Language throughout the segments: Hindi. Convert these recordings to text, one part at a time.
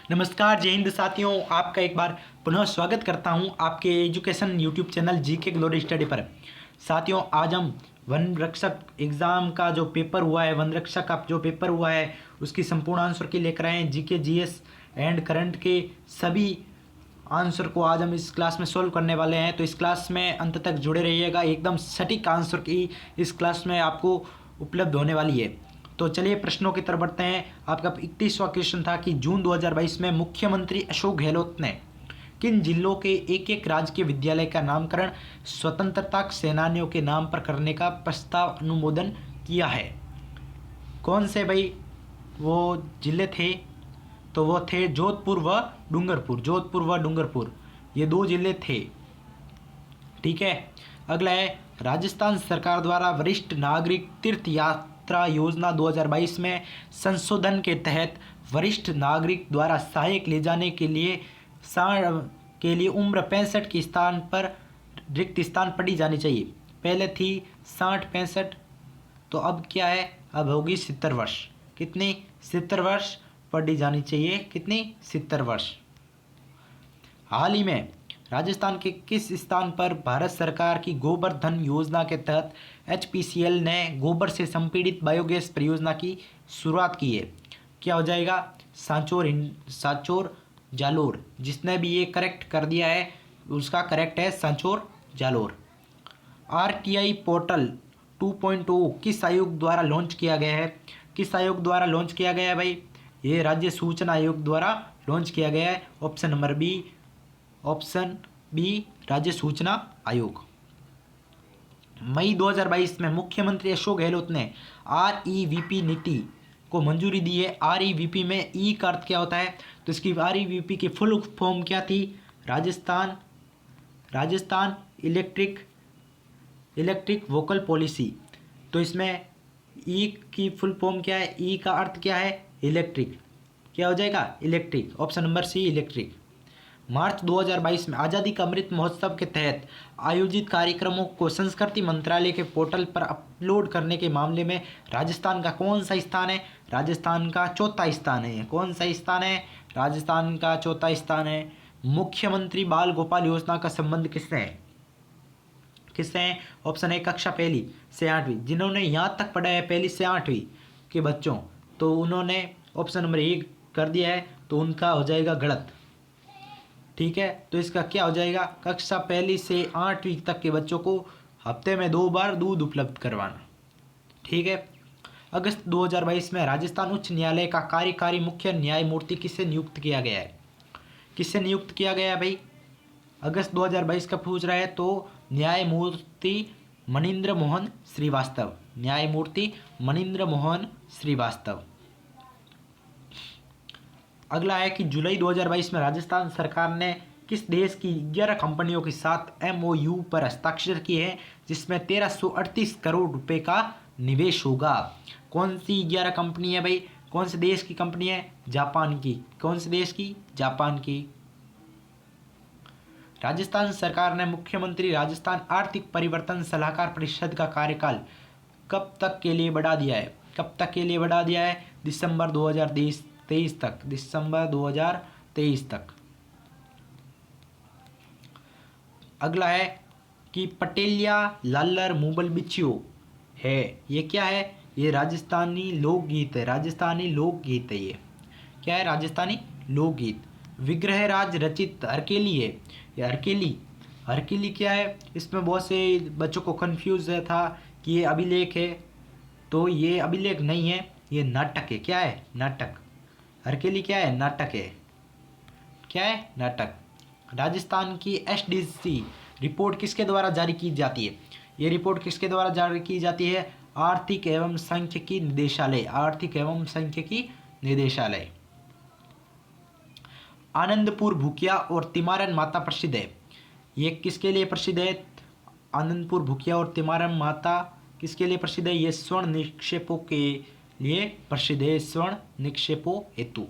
नमस्कार, जय हिंद साथियों। आपका एक बार पुनः स्वागत करता हूं आपके education YouTube channel GK glory study पर। साथियों, आज हम वन रक्षक एग्ज़ाम का जो पेपर हुआ है, वन रक्षक का जो पेपर हुआ है उसकी संपूर्ण आंसर की लेकर आए हैं। जीके, जीएस एंड करंट के सभी आंसर को आज हम इस क्लास में सोल्व करने वाले हैं। तो इस क्लास में अंत तक जुड़े रहिएगा, एकदम सटीक आंसर की इस क्लास में आपको उपलब्ध होने वाली है। तो चलिए प्रश्नों की तरफ बढ़ते हैं। आपका 31वां क्वेश्चन था कि जून 2022 में मुख्यमंत्री अशोक गहलोत ने किन जिलों के एक एक राजकीय विद्यालय का नामकरण स्वतंत्रता सेनानियों के नाम पर करने का प्रस्ताव अनुमोदन किया है। कौन से भाई वो जिले थे? तो वो थे जोधपुर व डूंगरपुर। जोधपुर व डूंगरपुर ये दो जिले थे। ठीक है। अगला है, राजस्थान सरकार द्वारा वरिष्ठ नागरिक तीर्थ यात्रा योजना 2022 में संशोधन के तहत वरिष्ठ नागरिक द्वारा सहायक ले जाने के लिए उम्र 65 के स्थान पर रिक्त स्थान पड़ी जानी चाहिए। पहले थी 60-65, तो अब क्या है? अब होगी 70 वर्ष। कितनी? 70 वर्ष पढ़ी जानी चाहिए। कितनी? 70 वर्ष। हाल ही में राजस्थान के किस स्थान पर भारत सरकार की गोबर धन योजना के तहत एचपीसीएल ने गोबर से संपीड़ित बायोगैस परियोजना की शुरुआत की है? क्या हो जाएगा? सांचौर जालोर। जिसने भी ये करेक्ट कर दिया है उसका करेक्ट है सांचौर जालोर। आरटीआई पोर्टल 2.0 किस आयोग द्वारा लॉन्च किया गया है? किस आयोग द्वारा लॉन्च किया गया है भाई? ये राज्य सूचना आयोग द्वारा लॉन्च किया गया है। ऑप्शन बी राज्य सूचना आयोग। मई 2022 में मुख्यमंत्री अशोक गहलोत ने आरईवीपी नीति को मंजूरी दी है। आरईवीपी में ई का अर्थ क्या होता है? तो इसकी आरईवीपी की फुल फॉर्म क्या थी? Rajasthan electric vocal policy. तो इसमें ई की फुल फॉर्म क्या है? ई का अर्थ क्या है? इलेक्ट्रिक। क्या हो जाएगा? Electric. Option number C electric. March 2022 में आज़ादी का अमृत महोत्सव के तहत आयोजित कार्यक्रमों को संस्कृति मंत्रालय के पोर्टल पर अपलोड करने के मामले में राजस्थान का कौन सा स्थान है? राजस्थान का चौथा स्थान है। कौन सा स्थान है? राजस्थान का चौथा स्थान है। मुख्यमंत्री बाल गोपाल योजना का संबंध किससे है? किससे है? ऑप्शन है कक्षा पहली से 8वीं। जिन्होंने यहाँ तक पढ़ा है पहली से 8वीं के बच्चों, तो उन्होंने ऑप्शन नंबर 1 कर दिया है, तो उनका हो जाएगा गलत। ठीक है, तो इसका क्या हो जाएगा? कक्षा पहली से 8वीं तक के बच्चों को हफ्ते में 2 बार दूध उपलब्ध करवाना। ठीक है। अगस्त 2022 में राजस्थान उच्च न्यायालय का कार्यकारी मुख्य न्यायमूर्ति किसे नियुक्त किया गया है? किससे नियुक्त किया गया है भाई? अगस्त 2022 का पूछ रहा है, तो न्यायमूर्ति मनिंद्र मोहन श्रीवास्तव। न्यायमूर्ति मनिंद्र मोहन श्रीवास्तव। अगला है कि जुलाई 2022 में राजस्थान सरकार ने किस देश की 11 कंपनियों के साथ एमओयू पर हस्ताक्षर किए हैं जिसमें 1338 करोड़ रुपए का निवेश होगा? कौन सी 11 कंपनी है भाई? कौन से देश की कंपनी है? जापान की। कौन से देश की? जापान की। राजस्थान सरकार ने मुख्यमंत्री राजस्थान आर्थिक परिवर्तन सलाहकार परिषद का कार्यकाल कब तक के लिए बढ़ा दिया है? कब तक के लिए बढ़ा दिया है? दिसंबर 2023 तक। दिसंबर 2023 तक। अगला है कि पटेलिया लालर मूबल बिछियो है, ये क्या है? ये राजस्थानी लोकगीत है। राजस्थानी लोकगीत है। ये क्या है? राजस्थानी लोकगीत। विग्रहराज रचित हरकेली है। ये हरकेली क्या है? इसमें बहुत से बच्चों को कंफ्यूज था कि ये अभिलेख है, तो ये अभिलेख नहीं है, ये नाटक है। क्या है? नाटक। हरकेली क्या है? नाटक है। क्या है? नाटक। राजस्थान की एसडीसी रिपोर्ट किसके द्वारा जारी की जाती है? ये रिपोर्ट किसके द्वारा जारी की जाती है? आर्थिक एवं सांख्यिकी निदेशालय। आर्थिक एवं सांख्यिकी निदेशालय। आनंदपुर भूकिया और तिमारन माता प्रसिद्ध है। ये किसके लिए प्रसिद्ध है? आनंदपुर भूकिया और तिमारन माता किसके लिए प्रसिद्ध है? ये स्वर्ण निक्षेपों के लिए प्रसिद्ध है। स्वर्ण निक्षेपों हेतु।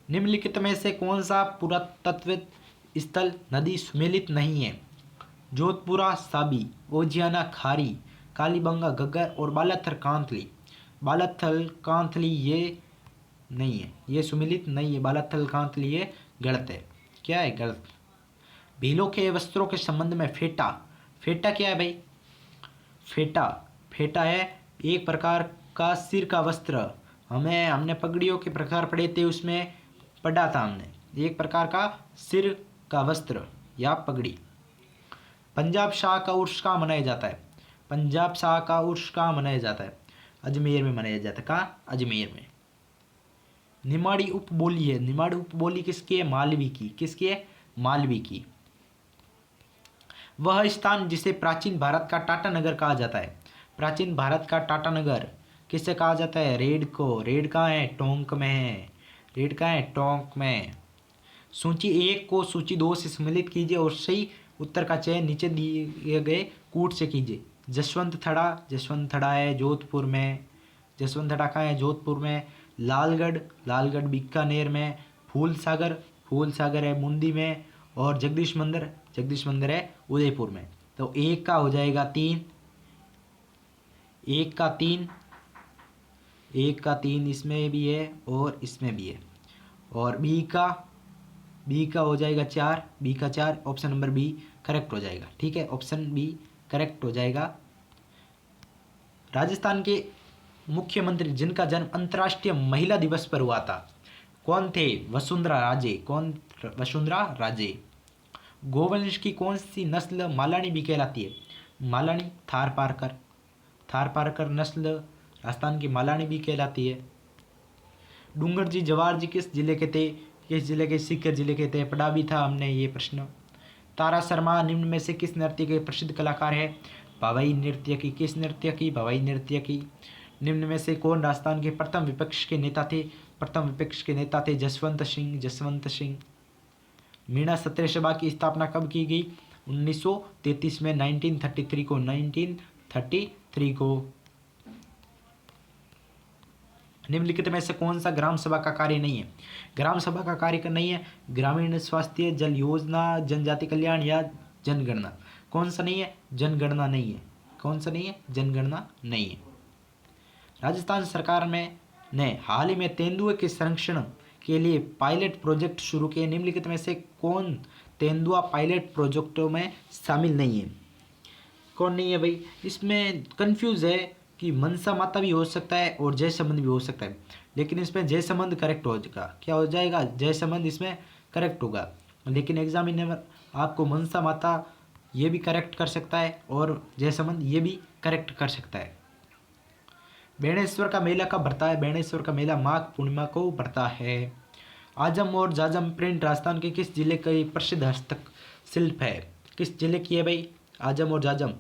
निम्नलिखित में से कौन सा पुरातत्व स्थल नदी सुमेलित नहीं है? जोधपुरा साबी, ओजियाना खारी, कालीबंगा गग्गर और बालाथल कांथली। बालाथल कांथली ये नहीं है, ये सुमिलित नहीं है, बालाथल कांतल ये गलत है। क्या है गलत? भीलों के वस्त्रों के संबंध में फेटा, फेटा क्या है भाई? फेटा, फेटा है एक प्रकार का सिर का वस्त्र। हमने पगड़ियों के प्रकार पढ़े थे, उसमें पढ़ा था हमने, एक प्रकार का सिर का वस्त्र या पगड़ी। पंजाब शाह का उर्स कहाँ मनाया जाता है? पंजाब शाह का उर्स कहाँ मनाया जाता है? अजमेर में मनाया जाता है। कहाँ? अजमेर में। निमाड़ी उपबोली है, निमाड़ी उपबोली किसकी है? मालवी की। किसकी है? मालवी की। वह स्थान जिसे प्राचीन भारत का टाटा नगर कहा जाता है। प्राचीन भारत का टाटा नगर किससे कहा जाता है? रेड को। रेड कहाँ है? टोंक में है। रेड कहाँ है? टोंक में। सूची 1 को सूची 2 से सम्मिलित कीजिए और सही उत्तर का चयन नीचे दिए गए कूट से कीजिए। जसवंत थड़ा, जसवंत थड़ा है जोधपुर में। जसवंत थड़ा कहाँ है? जोधपुर में। लालगढ़, लालगढ़ बीकानेर में। फूल सागर, फूल सागर है बूंदी में। और जगदीश मंदिर, जगदीश मंदिर है उदयपुर में। तो एक का हो जाएगा 3, एक का 3, एक का 3 इसमें भी है और इसमें भी है। और बी का हो जाएगा 4, बी का 4। ऑप्शन नंबर बी करेक्ट हो जाएगा। ठीक है, ऑप्शन बी करेक्ट हो जाएगा। राजस्थान के मुख्यमंत्री जिनका जन्म अंतर्राष्ट्रीय महिला दिवस पर हुआ था, कौन थे? वसुंधरा राजे। कौन? वसुंधरा राजे। गोवंश की कौन सी नस्ल मालानी भी कहलाती है? मालानी, थार पारकर। थार पारकर नस्ल राजस्थान की मालानी भी कहलाती है। डूंगर जी, जवाहर जी किस जिले के थे? किस जिले के? सीकर जिले के थे। पढ़ा भी था हमने ये प्रश्न। तारा शर्मा निम्न में से किस नृत्य के प्रसिद्ध कलाकार है? भवाई नृत्य की। किस नृत्य की? भवाई नृत्य की। निम्न में से कौन राजस्थान के प्रथम विपक्ष के नेता थे? प्रथम विपक्ष के नेता थे जसवंत सिंह, जसवंत सिंह। मीणा सत्य सभा की स्थापना कब की गई? 1933 में, 1933 को, 1933 को। निम्नलिखित में से कौन सा ग्राम सभा का कार्य नहीं है? ग्राम सभा का कार्य नहीं है ग्रामीण स्वास्थ्य, जल योजना, जनजाति कल्याण या जनगणना। कौन सा नहीं है? जनगणना नहीं है। कौन सा नहीं है? जनगणना नहीं है। राजस्थान सरकार ने हाल ही में तेंदुए के संरक्षण के लिए पायलट प्रोजेक्ट शुरू किए। निम्नलिखित में से कौन तेंदुआ पायलट प्रोजेक्टों में शामिल नहीं है? कौन नहीं है भाई? इसमें कंफ्यूज है कि मनसा माता भी हो सकता है और जय संबंध भी हो सकता है, लेकिन इसमें जय संबंध करेक्ट हो जाएगा। क्या हो जाएगा? जय संबंध इसमें करेक्ट होगा। लेकिन एग्जामिनर आपको मनसा माता ये भी करेक्ट कर सकता है और जय संबंध ये भी करेक्ट कर सकता है। बेणेश्वर का मेला कब भरता है? बेणेश्वर का मेला माघ पूर्णिमा को भरता है। आजम और जाजम प्रिंट राजस्थान के किस जिले का प्रसिद्ध हस्तक शिल्प है? किस जिले की है भाई आजम और जाजम?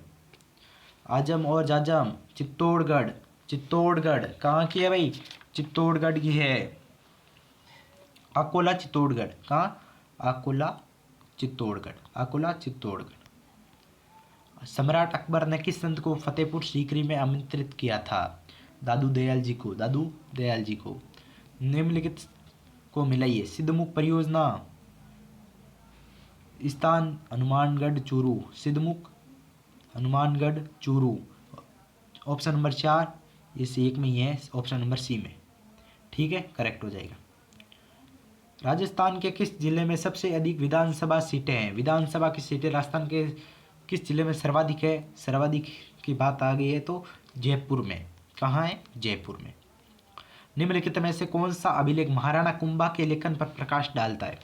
आजम और जाजम चित्तौड़गढ़। चित्तौड़गढ़ कहाँ की है भाई? चित्तौड़गढ़ की है। अकोला चित्तौड़गढ़। कहाँ? अकोला चित्तौड़गढ़। अकोला चित्तौड़गढ़। सम्राट अकबर ने किस संत को फतेहपुर सीकरी में आमंत्रित किया था? दादू दयाल जी को। दादू दयाल जी को। निम्नलिखित को मिलाइए। सिद्धमुख परियोजना स्थान हनुमानगढ़ चूरू। सिद्धमुख हनुमानगढ़ चूरू। ऑप्शन नंबर 4 इस एक में ही है, ऑप्शन नंबर सी में। ठीक है, करेक्ट हो जाएगा। राजस्थान के किस जिले में सबसे अधिक विधानसभा सीटें हैं? विधानसभा की सीटें राजस्थान के किस जिले में सर्वाधिक है? सर्वाधिक की बात आ गई है तो जयपुर में। कहाँ है? जयपुर में। निम्नलिखित में से कौन सा अभिलेख महाराणा कुंभा के लेखन पर प्रकाश डालता है?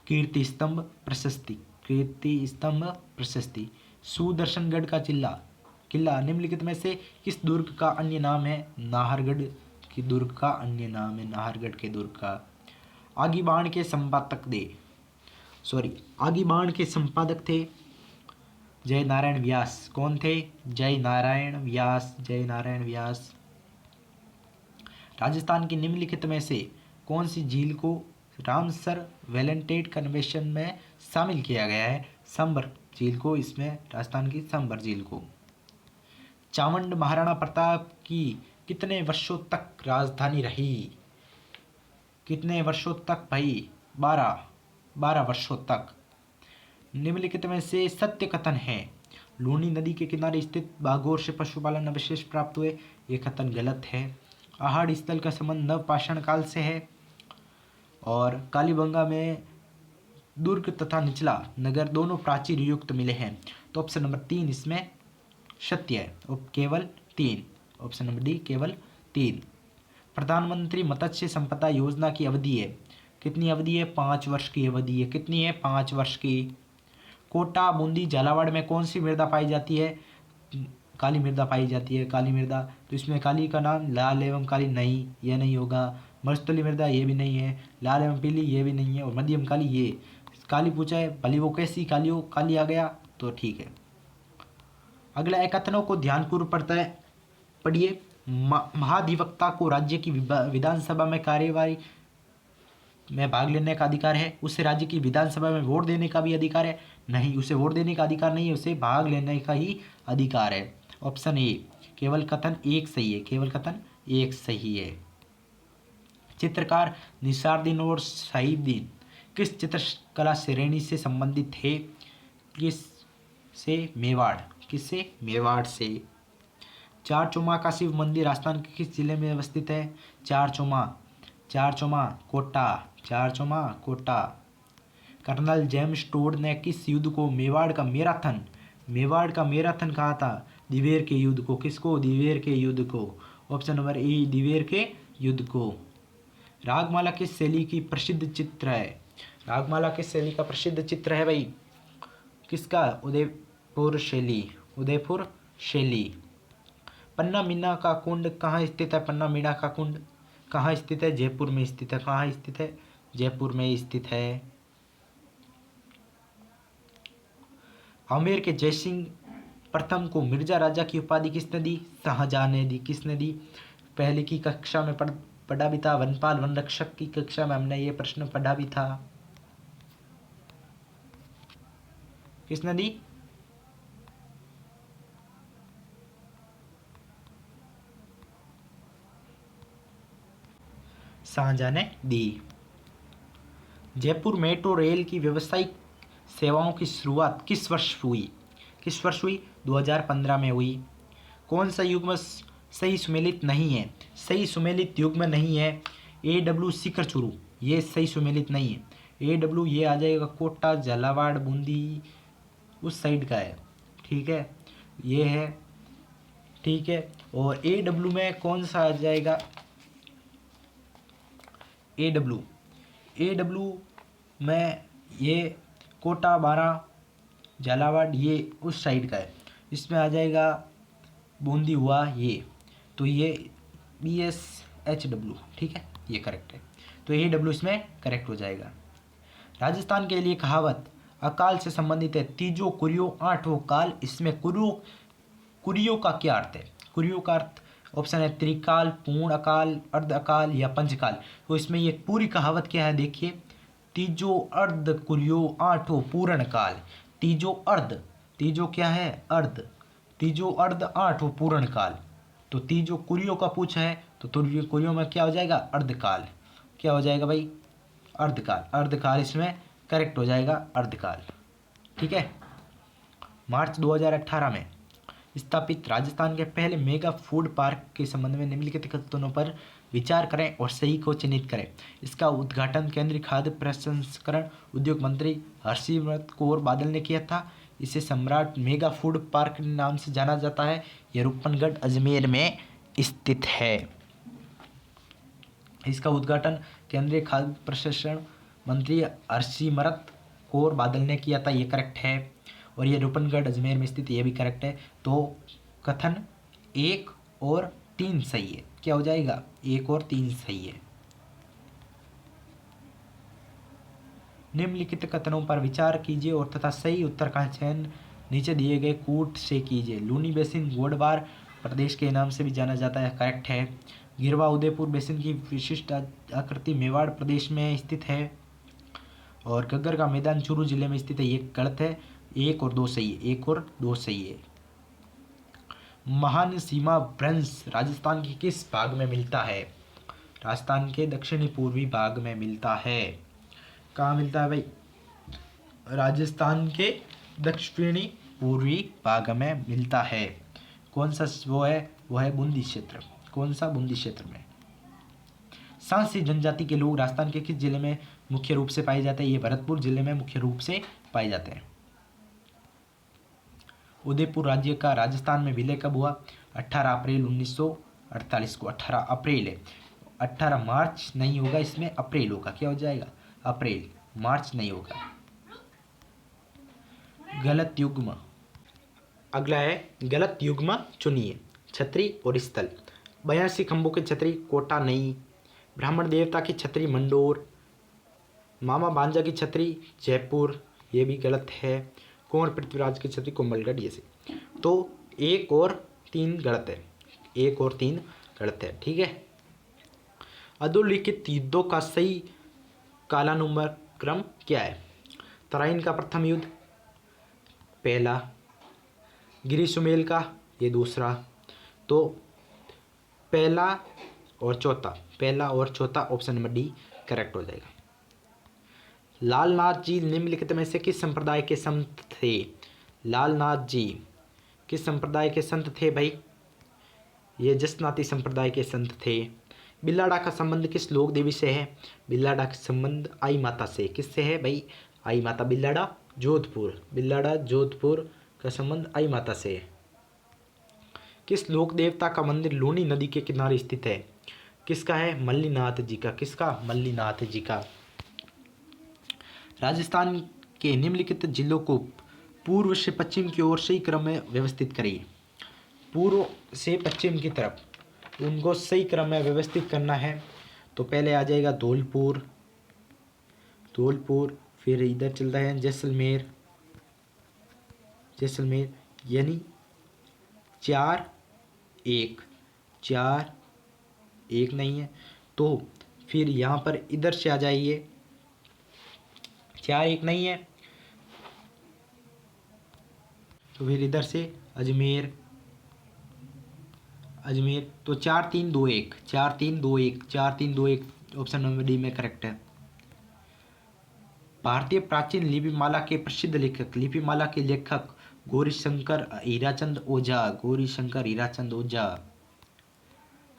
कीर्ति स्तंभ प्रशस्ति। कीर्ति स्तंभ प्रशस्ति। सुदर्शनगढ़ का किला निम्नलिखित में से किस दुर्ग का अन्य नाम है? नाहरगढ़ की दुर्ग का अन्य नाम है, नाहरगढ़ के दुर्ग का। आगीबाण के संपादक थे जय नारायण व्यास। कौन थे? जय नारायण व्यास। जय नारायण व्यास। राजस्थान की निम्नलिखित में से कौन सी झील को रामसर वेलेंटाइन कन्वेंशन में शामिल किया गया है? संबर झील को, इसमें राजस्थान की संबर झील को। चामुंड महाराणा प्रताप की कितने वर्षों तक राजधानी रही? कितने वर्षों तक भाई? 12 वर्षों तक। निम्नलिखित में से सत्य कथन है लूनी नदी के किनारे स्थित बागोर से पशुपालन अवशेष प्राप्त हुए। ये कथन गलत है। आहड़ स्थल का संबंध नवपाषाण काल से है। और कालीबंगा में दुर्ग तथा निचला नगर दोनों प्राचीर युक्त मिले हैं। तो ऑप्शन नंबर 3 इसमें सत्य है, और केवल 3। ऑप्शन नंबर डी केवल 3। प्रधानमंत्री मत्स्य संपदा योजना की अवधि है, कितनी अवधि है? 5 वर्ष की अवधि है। कितनी है? 5 वर्ष की। कोटा, बूंदी, झालावाड़ में कौन सी मृदा पाई जाती है? काली मृदा पाई जाती है, काली मृदा। तो इसमें काली का नाम लाल एवं काली नहीं, यह नहीं होगा। मरुस्थलीय मृदा ये भी नहीं है, लाल एवं पीली ये भी नहीं है, और मध्यम काली ये काली पूछा है, भली वो कैसी काली हो, काली आ गया तो ठीक है। अगला कथनों को ध्यानपूर्वक पढ़ता है, पढ़िए। महाधिवक्ता को राज्य की विधानसभा में कार्यवाही में भाग लेने का अधिकार है। उसे राज्य की विधानसभा में वोट देने का भी अधिकार है? नहीं, उसे वोट देने का अधिकार नहीं है, उसे भाग लेने का ही अधिकार है। ऑप्शन ए केवल कथन एक सही है, केवल कथन एक सही है। चित्रकार निसारुद्दीन और सईदुद्दीन किस चित्रकला श्रेणी से संबंधित थे? किस से? मेवाड़। किससे? मेवाड़ से। चारचौमा का शिव मंदिर राजस्थान के किस जिले में अवस्थित है? Charchauma, Charchauma Kota, Charchauma Kota. Colonel James Tod ने किस युद्ध को मेवाड़ का मैराथन कहा था? दिवेर के युद्ध को। किसको? दिवेर के युद्ध को। ऑप्शन नंबर ए दिवेर के युद्ध को। रागमाला किस शैली की प्रसिद्ध चित्र है? रागमाला किस शैली का प्रसिद्ध चित्र है भाई? किसका? उदयपुर शैली, उदयपुर शैली। पन्ना मीना का कुंड कहाँ स्थित है? पन्ना मीना का कुंड कहाँ स्थित है? जयपुर में स्थित है। कहाँ स्थित है? जयपुर में स्थित है। आमेर के जयसिंह प्रथम को मिर्जा राजा की उपाधि किसने दी? शाहजहां ने दी। किसने दी? पहले की कक्षा में पढ़ा भी था, वनपाल वन रक्षक की कक्षा में हमने ये प्रश्न पढ़ा भी था। किसने दी? शाहजहां ने दी। जयपुर मेट्रो रेल की व्यावसायिक सेवाओं की शुरुआत किस वर्ष हुई? किस वर्ष हुई? 2015 में हुई। कौन सा युग्म सही सुमेलित नहीं है? सही सुमेलित युग्म नहीं है AW शिखर चूरू, ये सही सुमेलित नहीं है। AW ये आ जाएगा कोटा, झालावाड़, बूंदी उस साइड का है, ठीक है, ये है, ठीक है। और AW में कौन सा आ जाएगा? AW में ये कोटा, बारा, झालावाड़ ये उस साइड का है। इसमें आ जाएगा बूंदी हुआ ये, तो ये BSHW, ठीक है, ये करेक्ट है। तो AW इसमें करेक्ट हो जाएगा। राजस्थान के लिए कहावत अकाल से संबंधित है। तीजो कुरियो आठों काल, इसमें कुरियो का क्या अर्थ है? कुरियो का अर्थ ऑप्शन है त्रिकाल, पूर्ण अकाल, अर्ध अकाल या पंचकाल। तो इसमें ये पूरी कहावत क्या है देखिए, तीजो अर्ध कुरियो आठों पूर्ण काल। तीजो अर्ध, तीजो क्या है? अर्ध, तीजो अर्ध आठों पूर्ण काल। तो तीजो कुरियो का पूछा है तो कुरियो में क्या हो जाएगा? अर्धकाल। क्या हो जाएगा भाई? अर्धकाल। अर्धकाल इसमें करेक्ट हो जाएगा, अर्धकाल, ठीक है। मार्च 2018 में स्थापित राजस्थान के पहले मेगा फूड पार्क के संबंध में निम्नलिखित कथनों पर विचार करें और सही को चिन्हित करें। इसका उद्घाटन केंद्रीय खाद्य प्रसंस्करण उद्योग मंत्री हरसिमरत कौर बादल ने किया था। इसे सम्राट मेगा फूड पार्क के नाम से जाना जाता है। यह रूपनगढ़ अजमेर में स्थित है। इसका उद्घाटन केंद्रीय खाद्य प्रसंस्करण मंत्री हरसिमरत कौर बादल ने किया था, ये करेक्ट है। और ये रूपनगढ़ अजमेर में स्थित, ये भी करेक्ट है। तो कथन 1 और 3 सही है। क्या हो जाएगा? 1 और 3 सही है। निम्नलिखित कथनों पर विचार कीजिए और तथा सही उत्तर का चयन नीचे दिए गए कूट से कीजिए। लूनी बेसिन गोडवार प्रदेश के नाम से भी जाना जाता है, करेक्ट है। गिरवा उदयपुर बेसिन की विशिष्ट आकृति मेवाड़ प्रदेश में स्थित है। और घग्गर का मैदान चूरू जिले में स्थित है, ये गलत है। 1 और 2 सही है, 1 और 2 सही है। महान सीमा भ्रंश राजस्थान के किस भाग में मिलता है? राजस्थान के दक्षिणी पूर्वी भाग में मिलता है। कहाँ मिलता है भाई? राजस्थान के दक्षिणी पूर्वी भाग में मिलता है। कौन सा वो है? वो है बूंदी क्षेत्र। कौन सा? बूंदी क्षेत्र में। सांसी जनजाति के लोग राजस्थान के किस जिले में मुख्य रूप से पाए जाते हैं? ये भरतपुर जिले में मुख्य रूप से पाए जाते हैं। उदयपुर राज्य का राजस्थान में विलय कब हुआ? 18 अप्रैल 1948 को। 18 अप्रैल है, 18 मार्च नहीं होगा, इसमें अप्रैल होगा। क्या हो जाएगा? अप्रैल, मार्च नहीं होगा। गलत युग्म, अगला है गलत युग्म चुनिए। छतरी और स्थल, 82 खंभों की छतरी कोटा नई, ब्राह्मण देवता की छतरी मंडोर, मामा बांजा की छतरी जयपुर, ये भी गलत है। कुंवर पृथ्वीराज की छतरी कोमलगढ़, ये से। तो 1 और 3 गलत है, 1 और 3 गलत है, ठीक है। अधोलिखित युद्धों का सही कालानुक्रम क्या है? तराइन का प्रथम युद्ध पहला, गिरिसुमेल का ये दूसरा। तो पहला और चौथा ऑप्शन नंबर डी करेक्ट हो जाएगा। लालनाथ जी निम्नलिखित में से किस संप्रदाय के संत थे? लालनाथ जी किस संप्रदाय के संत थे भाई? ये जसनाती संप्रदाय के संत थे। बिल्लाड़ा का संबंध किस लोक देवी से है? बिल्लाड़ा का संबंध आई माता से। किससे है भाई? आई माता। बिल्लाड़ा जोधपुर का संबंध आई माता से है। किस लोक देवता का मंदिर लूनी नदी के किनारे स्थित है? किसका है? मल्लीनाथ जी का। किसका? मल्लीनाथ जी का। राजस्थान के निम्नलिखित जिलों को पूर्व से पश्चिम की ओर सही क्रम में व्यवस्थित करिए। पूर्व से पश्चिम की तरफ उनको सही क्रम में व्यवस्थित करना है। तो पहले आ जाएगा धौलपुर, फिर इधर चलता है जैसलमेर, यानी 4-1 नहीं है। तो फिर यहाँ पर इधर से आ जाइए, 4-1 नहीं है, तो फिर इधर से अजमेर, तो 4-3-2-1 ऑप्शन नंबर डी में करेक्ट है। भारतीय प्राचीन लिपिमाला के प्रसिद्ध लिपिमाला के लेखक गौरीशंकर हीराचंद ओझा।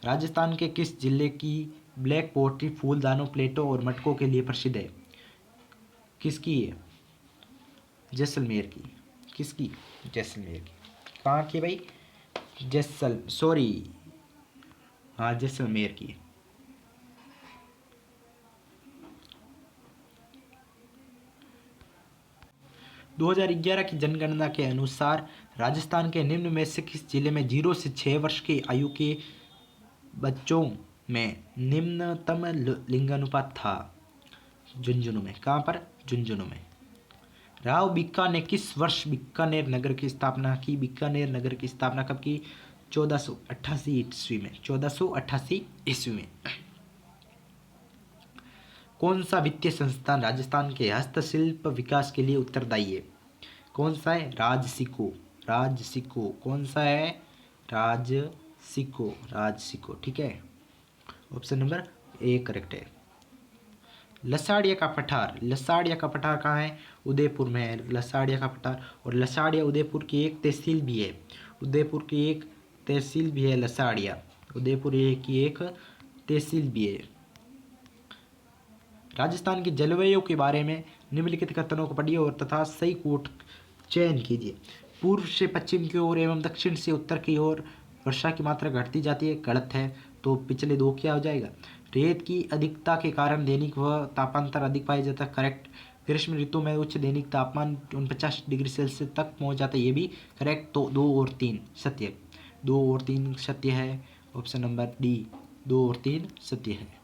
राजस्थान के किस जिले की ब्लैक पोट्री फूलदानों, प्लेटों और मटकों के लिए प्रसिद्ध है? किसकी है? जैसलमेर की। किसकी? जैसलमेर की। कहाँ की भाई? जैसलमेर की। 2011 की जनगणना के अनुसार राजस्थान के निम्न में से किस जिले में 0 से 6 वर्ष की आयु के बच्चों में निम्नतम लिंगानुपात था? झुंझुनू में। कहाँ पर? झुंझुनू में। राव बिक्का ने किस वर्ष बीकानेर नगर की स्थापना की? बीकानेर नगर की स्थापना कब की? 1488 ईस्वी में। 1488 ईस्वी में। कौन सा वित्तीय संस्थान राजस्थान के हस्तशिल्प विकास के लिए उत्तरदायी है? कौन सा है? राजसिको। कौन सा है? राजसिको, ठीक है। ऑप्शन नंबर ए करेक्ट है। लसाड़िया का पठार कहाँ है? उदयपुर में है लसाड़िया का पठार। और लसाड़िया उदयपुर की एक तहसील भी है। लसाड़िया उदयपुर की एक तहसील भी है। राजस्थान की जलवायु के बारे में निम्नलिखित कथनों को पढ़िए और तथा सही कोट चयन कीजिए। पूर्व से पश्चिम की ओर एवं दक्षिण से उत्तर की ओर वर्षा की मात्रा घटती जाती है। गलत है, तो पिछले 2 क्या हो जाएगा? रेत की अधिकता के कारण दैनिक व तापांतर अधिक पाया जाता है। करेक्ट। ग्रीष्म ऋतु में उच्च दैनिक तापमान 49 डिग्री सेल्सियस तक पहुंच जाता है। ये भी करेक्ट। तो 2 और 3 सत्य है। ऑप्शन नंबर डी 2 और 3 सत्य है।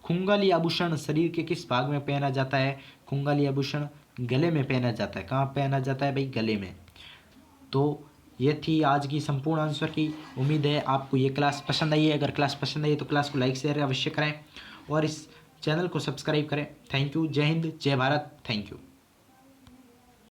खुंगाली आभूषण शरीर के किस भाग में पहना जाता है? खुंगाली आभूषण गले में पहना जाता है। कहाँ पहना जाता है भाई? गले में। तो ये थी आज की संपूर्ण आंसर की। उम्मीद है आपको ये क्लास पसंद आई है। अगर क्लास पसंद आई तो क्लास को लाइक शेयर अवश्य करें और इस चैनल को सब्सक्राइब करें। Thank you. जय हिंद, जय भारत। Thank you.